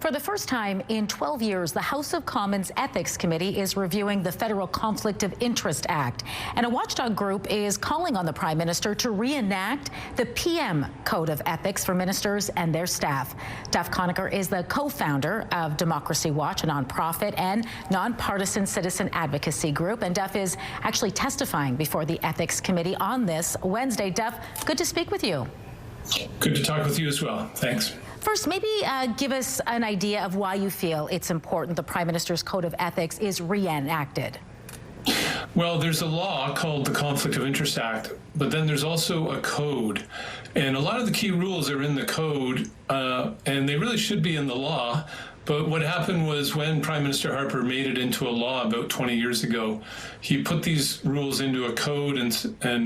For the first time in 12 years, the House of Commons Ethics Committee is reviewing the Federal Conflict of Interest Act. And a watchdog group is calling on the Prime Minister to reenact the PM Code of Ethics for ministers and their staff. Duff Conacher is the co-founder of Democracy Watch, a nonprofit and nonpartisan citizen advocacy group. And Duff is actually testifying before the Ethics Committee on this Wednesday. Duff, good to speak with you. Good to talk with you as well. Thanks. First, maybe give us an idea of why you feel it's important the Prime Minister's Code of Ethics is reenacted. Well, there's a law called the Conflict of Interest Act, but then there's also a code. And a lot of the key rules are in the code, and they really should be in the law. But what happened was when Prime Minister Harper made it into a law about 20 years ago, he put these rules into a code and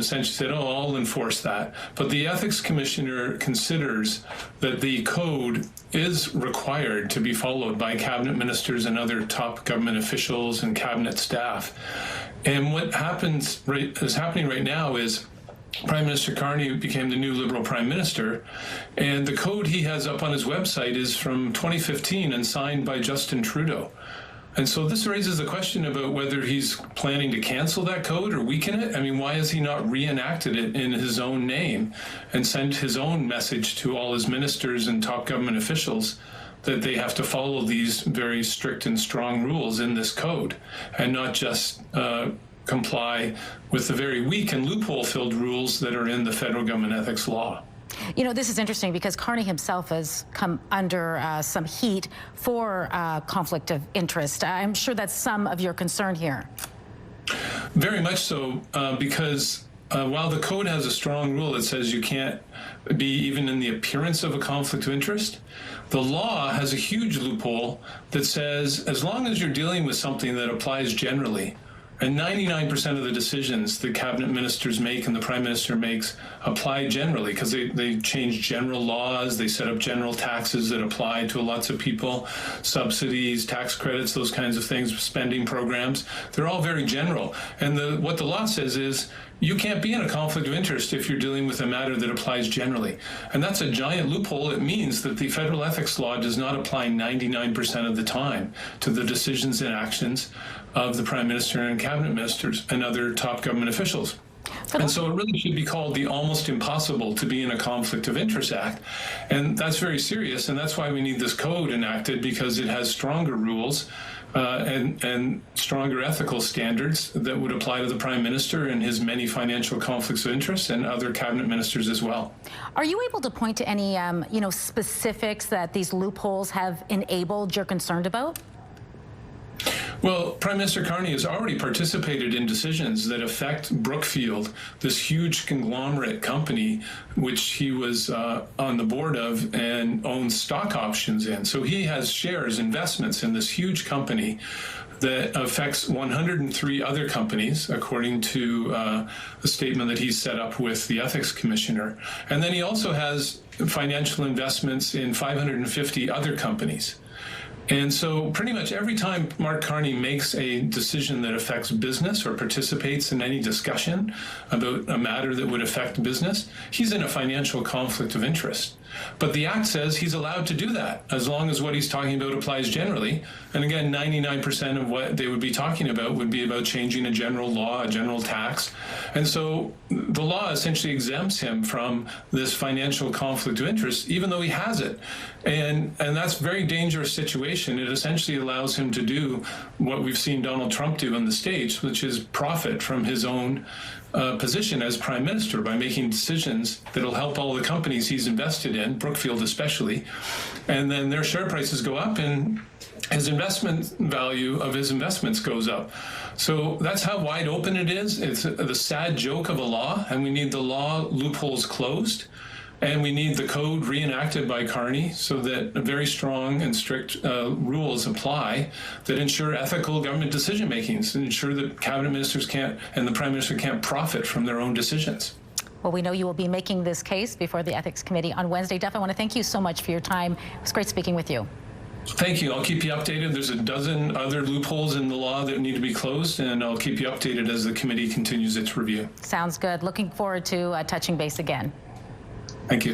essentially said, oh, I'll enforce that. But the Ethics Commissioner considers that the code is required to be followed by cabinet ministers and other top government officials and cabinet staff. And what is happening right now is Prime Minister Carney became the new Liberal Prime Minister, and the code he has up on his website is from 2015 and signed by Justin Trudeau. And so this raises the question about whether he's planning to cancel that code or weaken it. I mean, why has he not reenacted it in his own name and sent his own message to all his ministers and top government officials that they have to follow these very strict and strong rules in this code and not just comply with the very weak and loophole-filled rules that are in the federal government ethics law. You know, this is interesting because Carney himself has come under some heat for conflict of interest. I'm sure that's some of your concern here. Very much so, because while the code has a strong rule that says you can't be even in the appearance of a conflict of interest, the law has a huge loophole that says as long as you're dealing with something that applies generally, and 99% of the decisions the cabinet ministers make and the prime minister makes apply generally because they change general laws, they set up general taxes that apply to lots of people, subsidies, tax credits, those kinds of things, spending programs. They're all very general. And what the law says is you can't be in a conflict of interest if you're dealing with a matter that applies generally. And that's a giant loophole. It means that the federal ethics law does not apply 99% of the time to the decisions and actions of the Prime Minister and cabinet ministers and other top government officials. And so it really should be called the Almost Impossible to be in a Conflict of Interest Act. And that's very serious, and that's why we need this code enacted, because it has stronger rules and stronger ethical standards that would apply to the Prime Minister and his many financial conflicts of interest and other cabinet ministers as well. Are you able to point to any specifics that these loopholes have enabled you're concerned about? Well, Prime Minister Carney has already participated in decisions that affect Brookfield, this huge conglomerate company, which he was on the board of and owns stock options in. So he has shares, investments in this huge company that affects 103 other companies, according to a statement that he's set up with the Ethics Commissioner. And then he also has financial investments in 550 other companies. And so pretty much every time Mark Carney makes a decision that affects business or participates in any discussion about a matter that would affect business, he's in a financial conflict of interest. But the Act says he's allowed to do that as long as what he's talking about applies generally. And again, 99% of what they would be talking about would be about changing a general law, a general tax. And so the law essentially exempts him from this financial conflict of interest, even though he has it. And that's a very dangerous situation. It essentially allows him to do what we've seen Donald Trump do in the States, which is profit from his own position as prime minister by making decisions that'll help all the companies he's invested in, Brookfield especially, and then their share prices go up and his investment value of his investments goes up. So that's how wide open it is. It's the sad joke of a law, and we need the law loopholes closed. And we need the code reenacted by Carney so that very strong and strict rules apply that ensure ethical government decision makings and ensure that cabinet ministers can't and the Prime Minister can't profit from their own decisions. Well, we know you will be making this case before the Ethics Committee on Wednesday. Duff, I want to thank you so much for your time. It was great speaking with you. Thank you. I'll keep you updated. There's a dozen other loopholes in the law that need to be closed, and I'll keep you updated as the committee continues its review. Sounds good. Looking forward to touching base again. Thank you.